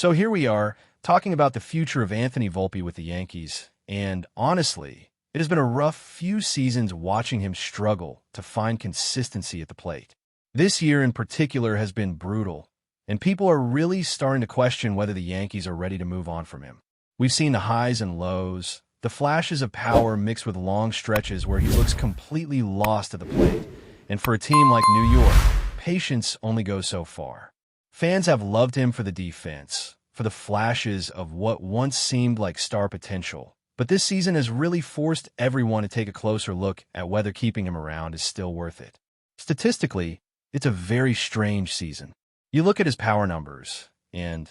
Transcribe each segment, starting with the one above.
So here we are, talking about the future of Anthony Volpe with the Yankees, and honestly, it has been a rough few seasons watching him struggle to find consistency at the plate. This year in particular has been brutal, and people are really starting to question whether the Yankees are ready to move on from him. We've seen the highs and lows, the flashes of power mixed with long stretches where he looks completely lost at the plate, and for a team like New York, patience only goes so far. Fans have loved him for the defense, for the flashes of what once seemed like star potential, but this season has really forced everyone to take a closer look at whether keeping him around is still worth it. Statistically, it's a very strange season. You look at his power numbers, and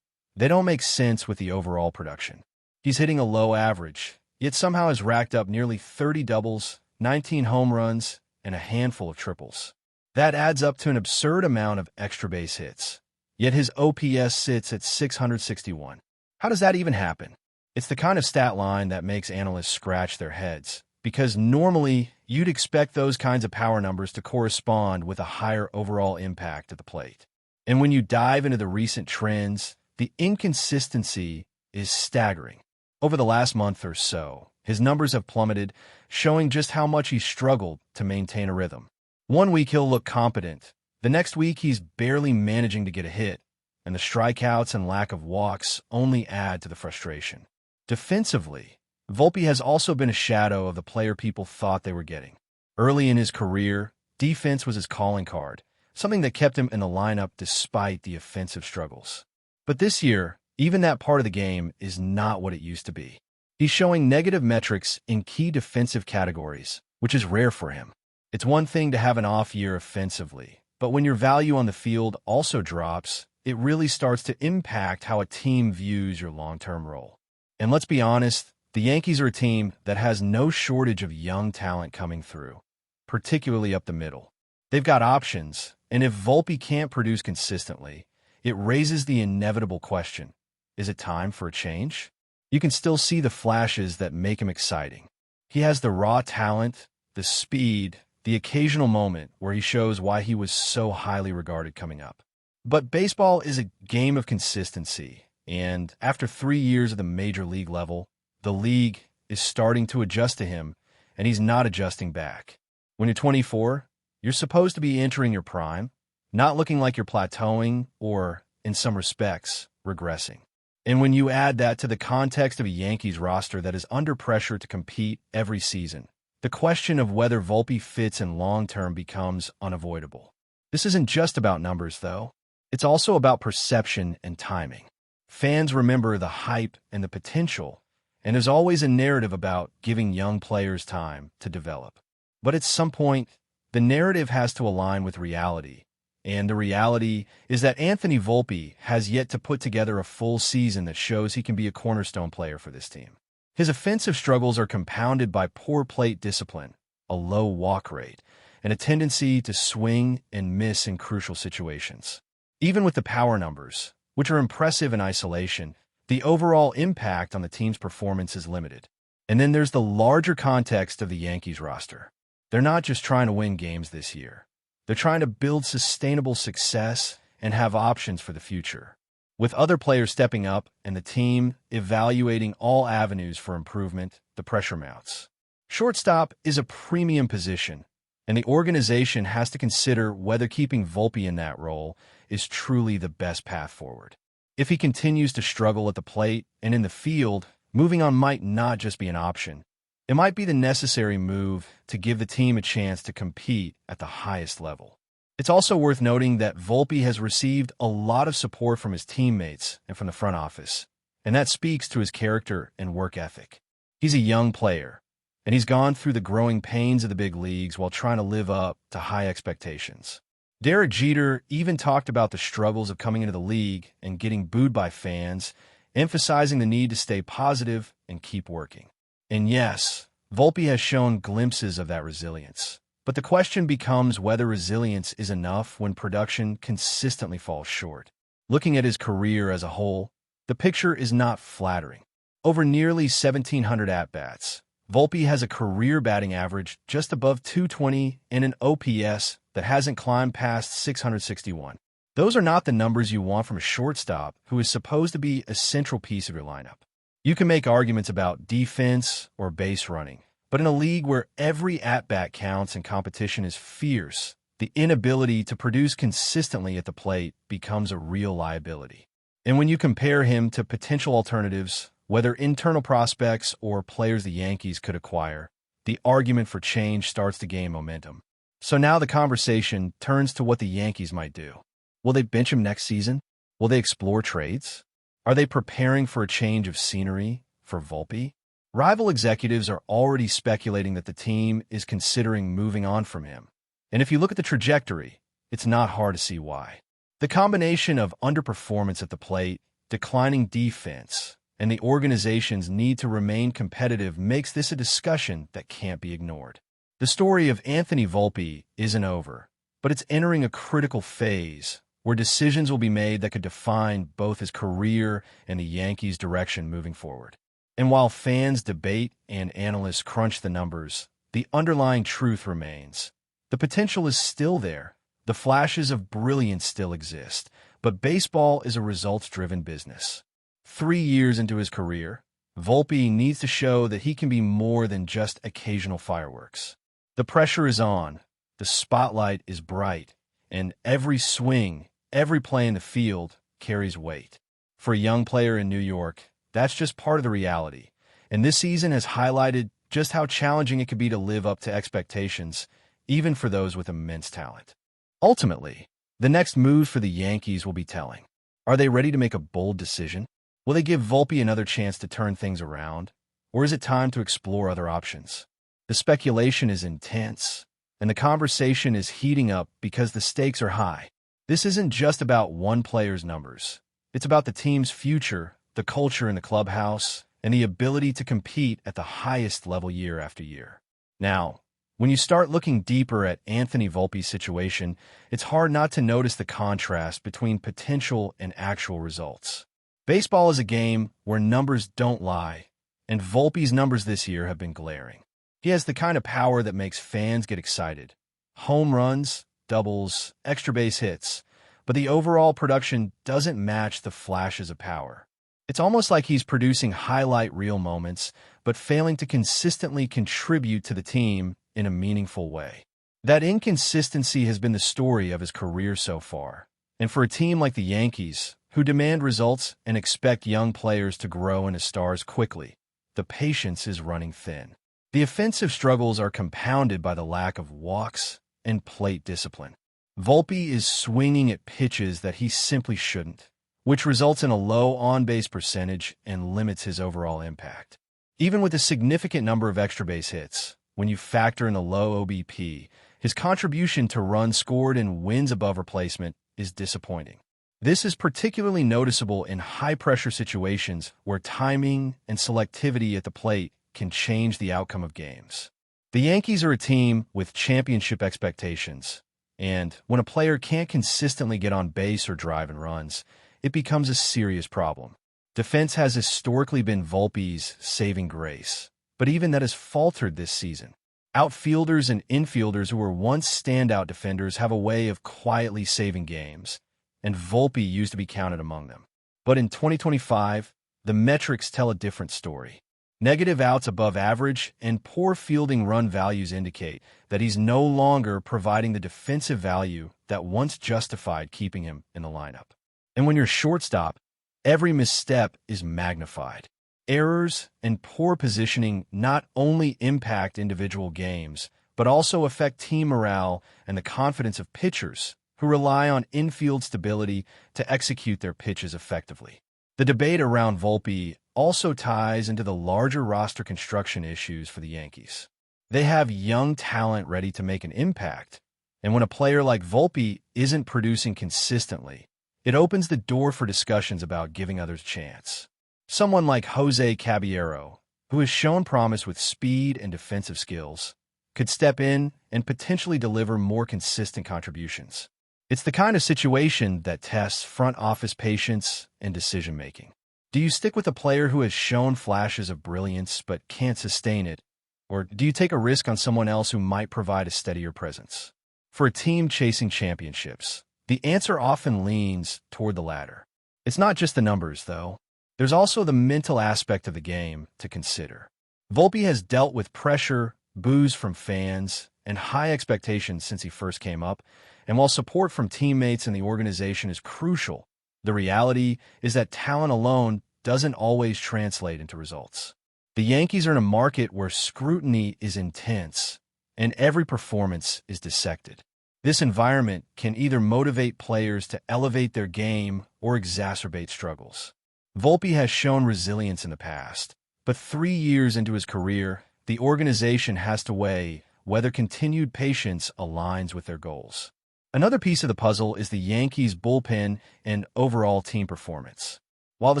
they don't make sense with the overall production. He's hitting a low average, yet somehow has racked up nearly 30 doubles, 19 home runs, and a handful of triples. That adds up to an absurd amount of extra base hits. Yet his OPS sits at 661. How does that even happen? It's the kind of stat line that makes analysts scratch their heads, because normally you'd expect those kinds of power numbers to correspond with a higher overall impact at the plate. And when you dive into the recent trends, the inconsistency is staggering. Over the last month or so, his numbers have plummeted, showing just how much he's struggled to maintain a rhythm. One week he'll look competent. The next week he's barely managing to get a hit, and the strikeouts and lack of walks only add to the frustration. Defensively, Volpe has also been a shadow of the player people thought they were getting. Early in his career, defense was his calling card, something that kept him in the lineup despite the offensive struggles. But this year, even that part of the game is not what it used to be. He's showing negative metrics in key defensive categories, which is rare for him. It's one thing to have an off year offensively, but when your value on the field also drops, it really starts to impact how a team views your long-term role. And let's be honest, the Yankees are a team that has no shortage of young talent coming through, particularly up the middle. They've got options, and if Volpe can't produce consistently, it raises the inevitable question, is it time for a change? You can still see the flashes that make him exciting. He has the raw talent, the speed, the occasional moment where he shows why he was so highly regarded coming up. But baseball is a game of consistency, and after 3 years at the major league level, the league is starting to adjust to him, and he's not adjusting back. When you're 24, you're supposed to be entering your prime, not looking like you're plateauing or, in some respects, regressing. And when you add that to the context of a Yankees roster that is under pressure to compete every season, the question of whether Volpe fits in long-term becomes unavoidable. This isn't just about numbers, though. It's also about perception and timing. Fans remember the hype and the potential, and there's always a narrative about giving young players time to develop. But at some point, the narrative has to align with reality, and the reality is that Anthony Volpe has yet to put together a full season that shows he can be a cornerstone player for this team. His offensive struggles are compounded by poor plate discipline, a low walk rate, and a tendency to swing and miss in crucial situations. Even with the power numbers, which are impressive in isolation, the overall impact on the team's performance is limited. And then there's the larger context of the Yankees roster. They're not just trying to win games this year. They're trying to build sustainable success and have options for the future. With other players stepping up and the team evaluating all avenues for improvement, the pressure mounts. Shortstop is a premium position, and the organization has to consider whether keeping Volpe in that role is truly the best path forward. If he continues to struggle at the plate and in the field, moving on might not just be an option. It might be the necessary move to give the team a chance to compete at the highest level. It's also worth noting that Volpe has received a lot of support from his teammates and from the front office, and that speaks to his character and work ethic. He's a young player, and he's gone through the growing pains of the big leagues while trying to live up to high expectations. Derek Jeter even talked about the struggles of coming into the league and getting booed by fans, emphasizing the need to stay positive and keep working. And yes, Volpe has shown glimpses of that resilience. But the question becomes whether resilience is enough when production consistently falls short. Looking at his career as a whole, the picture is not flattering. Over nearly 1,700 at-bats, Volpe has a career batting average just above 220 and an OPS that hasn't climbed past 661. Those are not the numbers you want from a shortstop who is supposed to be a central piece of your lineup. You can make arguments about defense or base running, but in a league where every at-bat counts and competition is fierce, the inability to produce consistently at the plate becomes a real liability. And when you compare him to potential alternatives, whether internal prospects or players the Yankees could acquire, the argument for change starts to gain momentum. So now the conversation turns to what the Yankees might do. Will they bench him next season? Will they explore trades? Are they preparing for a change of scenery for VOLPE? Rival executives are already speculating that the team is considering moving on from him. And if you look at the trajectory, it's not hard to see why. The combination of underperformance at the plate, declining defense, and the organization's need to remain competitive makes this a discussion that can't be ignored. The story of Anthony VOLPE isn't over, but it's entering a critical phase where decisions will be made that could define both his career and the Yankees' direction moving forward. And while fans debate and analysts crunch the numbers, the underlying truth remains. The potential is still there. The flashes of brilliance still exist, but baseball is a results-driven business. 3 years into his career, VOLPE needs to show that he can be more than just occasional fireworks. The pressure is on, the spotlight is bright, and every swing, every play in the field carries weight. For a young player in New York, that's just part of the reality, and this season has highlighted just how challenging it could be to live up to expectations, even for those with immense talent. Ultimately, the next move for the Yankees will be telling. Are they ready to make a bold decision? Will they give VOLPE another chance to turn things around? Or is it time to explore other options? The speculation is intense, and the conversation is heating up because the stakes are high. This isn't just about one player's numbers. It's about the team's future, the culture in the clubhouse, and the ability to compete at the highest level year after year. Now, when you start looking deeper at Anthony VOLPE's situation, it's hard not to notice the contrast between potential and actual results. Baseball is a game where numbers don't lie, and VOLPE's numbers this year have been glaring. He has the kind of power that makes fans get excited. Home runs, doubles, extra base hits, but the overall production doesn't match the flashes of power. It's almost like he's producing highlight reel moments, but failing to consistently contribute to the team in a meaningful way. That inconsistency has been the story of his career so far. And for a team like the Yankees, who demand results and expect young players to grow into stars quickly, the patience is running thin. The offensive struggles are compounded by the lack of walks and plate discipline. VOLPE is swinging at pitches that he simply shouldn't, which results in a low on-base percentage and limits his overall impact. Even with a significant number of extra base hits, when you factor in a low OBP, his contribution to runs scored and wins above replacement is disappointing. This is particularly noticeable in high-pressure situations where timing and selectivity at the plate can change the outcome of games. The Yankees are a team with championship expectations, and when a player can't consistently get on base or drive in runs, it becomes a serious problem. Defense has historically been VOLPE's saving grace, but even that has faltered this season. Outfielders and infielders who were once standout defenders have a way of quietly saving games, and VOLPE used to be counted among them. But in 2025, the metrics tell a different story. Negative outs above average and poor fielding run values indicate that he's no longer providing the defensive value that once justified keeping him in the lineup. And when you're shortstop, every misstep is magnified. Errors and poor positioning not only impact individual games, but also affect team morale and the confidence of pitchers who rely on infield stability to execute their pitches effectively. The debate around VOLPE also ties into the larger roster construction issues for the Yankees. They have young talent ready to make an impact, and when a player like VOLPE isn't producing consistently, it opens the door for discussions about giving others a chance. Someone like Jose Caballero, who has shown promise with speed and defensive skills, could step in and potentially deliver more consistent contributions. It's the kind of situation that tests front office patience and decision-making. Do you stick with a player who has shown flashes of brilliance but can't sustain it, or do you take a risk on someone else who might provide a steadier presence? For a team chasing championships, The answer often leans toward the latter. It's not just the numbers, though. There's also the mental aspect of the game to consider. Volpe has dealt with pressure, boos from fans, and high expectations since he first came up, and while support from teammates and the organization is crucial, the reality is that talent alone doesn't always translate into results. The Yankees are in a market where scrutiny is intense, and every performance is dissected. This environment can either motivate players to elevate their game or exacerbate struggles. Volpe has shown resilience in the past, but 3 years into his career, the organization has to weigh whether continued patience aligns with their goals. Another piece of the puzzle is the Yankees' bullpen and overall team performance. While the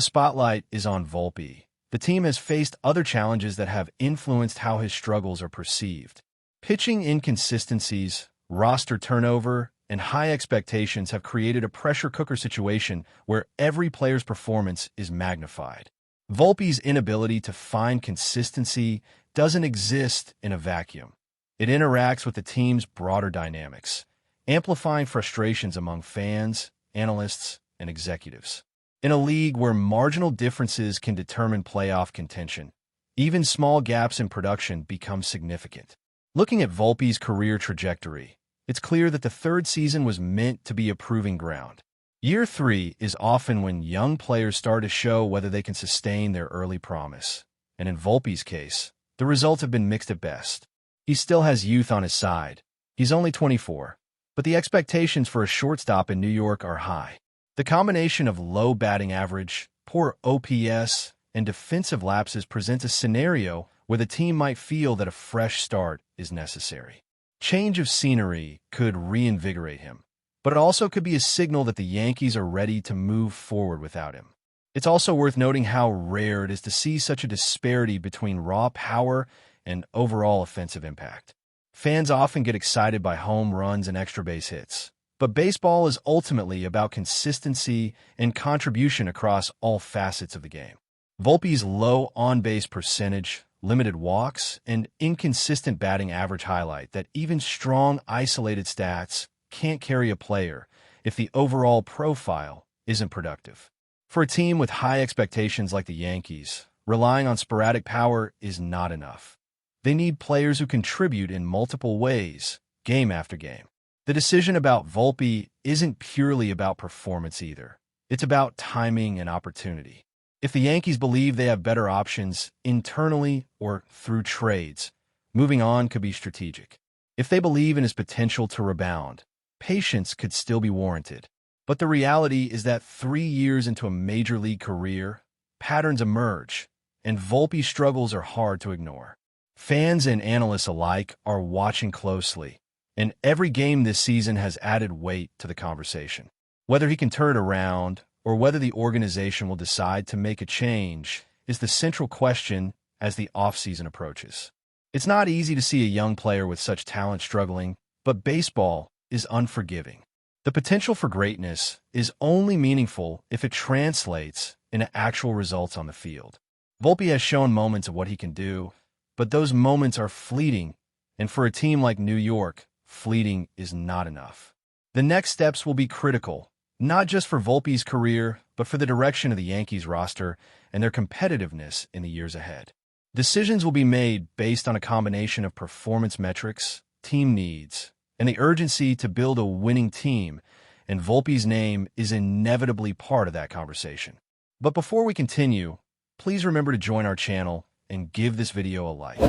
spotlight is on Volpe, the team has faced other challenges that have influenced how his struggles are perceived. Pitching inconsistencies, roster turnover, and high expectations have created a pressure cooker situation where every player's performance is magnified. Volpe's inability to find consistency doesn't exist in a vacuum. It interacts with the team's broader dynamics, amplifying frustrations among fans, analysts, and executives. In a league where marginal differences can determine playoff contention, even small gaps in production become significant. Looking at Volpe's career trajectory, it's clear that the third season was meant to be a proving ground. Year 3 is often when young players start to show whether they can sustain their early promise. And in Volpe's case, the results have been mixed at best. He still has youth on his side. He's only 24, but the expectations for a shortstop in New York are high. The combination of low batting average, poor OPS, and defensive lapses presents a scenario where the team might feel that a fresh start is necessary. Change of scenery could reinvigorate him, but it also could be a signal that the Yankees are ready to move forward without him. It's also worth noting how rare it is to see such a disparity between raw power and overall offensive impact. Fans often get excited by home runs and extra base hits, but baseball is ultimately about consistency and contribution across all facets of the game. Volpe's low on-base percentage, limited walks, and inconsistent batting average highlight that even strong isolated stats can't carry a player if the overall profile isn't productive. For a team with high expectations like the Yankees, relying on sporadic power is not enough. They need players who contribute in multiple ways, game after game. The decision about Volpe isn't purely about performance either. It's about timing and opportunity. If the Yankees believe they have better options internally or through trades, moving on could be strategic. If they believe in his potential to rebound, patience could still be warranted. But the reality is that 3 years into a major league career, patterns emerge, and Volpe's struggles are hard to ignore. Fans and analysts alike are watching closely, and every game this season has added weight to the conversation. Whether he can turn it around or whether the organization will decide to make a change is the central question as the offseason approaches. It's not easy to see a young player with such talent struggling, but baseball is unforgiving. The potential for greatness is only meaningful if it translates into actual results on the field. Volpe has shown moments of what he can do, but those moments are fleeting, and for a team like New York, fleeting is not enough. The next steps will be critical, not just for Volpe's career, but for the direction of the Yankees roster and their competitiveness in the years ahead. Decisions will be made based on a combination of performance metrics, team needs, and the urgency to build a winning team, and Volpe's name is inevitably part of that conversation. But before we continue, please remember to join our channel and give this video a like.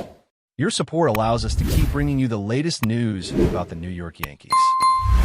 Your support allows us to keep bringing you the latest news about the New York Yankees.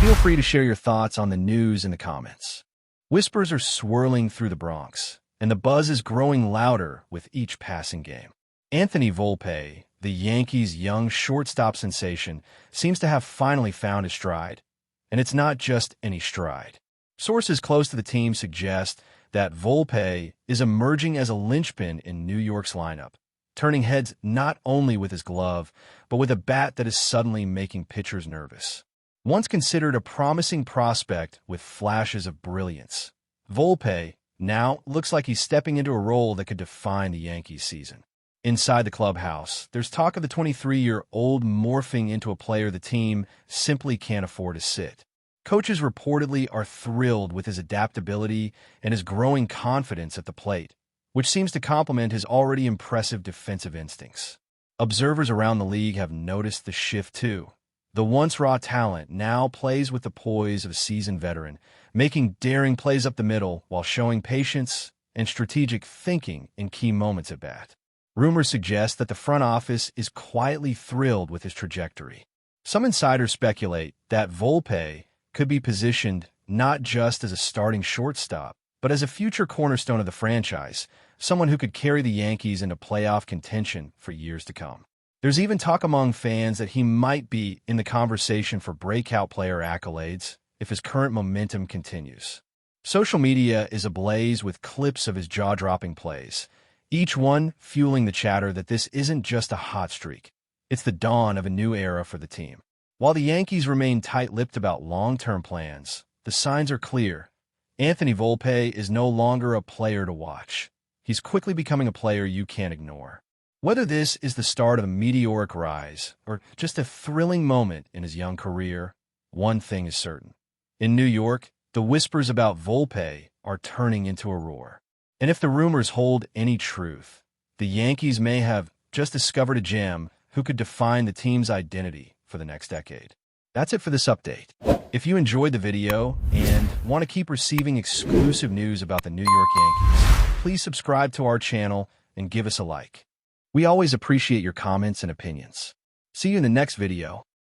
Feel free to share your thoughts on the news in the comments. Whispers are swirling through the Bronx, and the buzz is growing louder with each passing game. Anthony Volpe, the Yankees' young shortstop sensation, seems to have finally found his stride. And it's not just any stride. Sources close to the team suggest that Volpe is emerging as a linchpin in New York's lineup, turning heads not only with his glove, but with a bat that is suddenly making pitchers nervous. Once considered a promising prospect with flashes of brilliance, Volpe now looks like he's stepping into a role that could define the Yankees season. Inside the clubhouse, there's talk of the 23-year-old morphing into a player the team simply can't afford to sit. Coaches reportedly are thrilled with his adaptability and his growing confidence at the plate, which seems to complement his already impressive defensive instincts. Observers around the league have noticed the shift too. The once raw talent now plays with the poise of a seasoned veteran, making daring plays up the middle while showing patience and strategic thinking in key moments at bat. Rumors suggest that the front office is quietly thrilled with his trajectory. Some insiders speculate that VOLPE could be positioned not just as a starting shortstop, but as a future cornerstone of the franchise, someone who could carry the Yankees into playoff contention for years to come. There's even talk among fans that he might be in the conversation for breakout player accolades if his current momentum continues. Social media is ablaze with clips of his jaw-dropping plays, each one fueling the chatter that this isn't just a hot streak. It's the dawn of a new era for the team. While the Yankees remain tight-lipped about long-term plans, the signs are clear. Anthony VOLPE is no longer a player to watch. He's quickly becoming a player you can't ignore. Whether this is the start of a meteoric rise or just a thrilling moment in his young career, one thing is certain. In New York, the whispers about VOLPE are turning into a roar. And if the rumors hold any truth, the Yankees may have just discovered a gem who could define the team's identity for the next decade. That's it for this update. If you enjoyed the video and want to keep receiving exclusive news about the New York Yankees, please subscribe to our channel and give us a like. We always appreciate your comments and opinions. See you in the next video.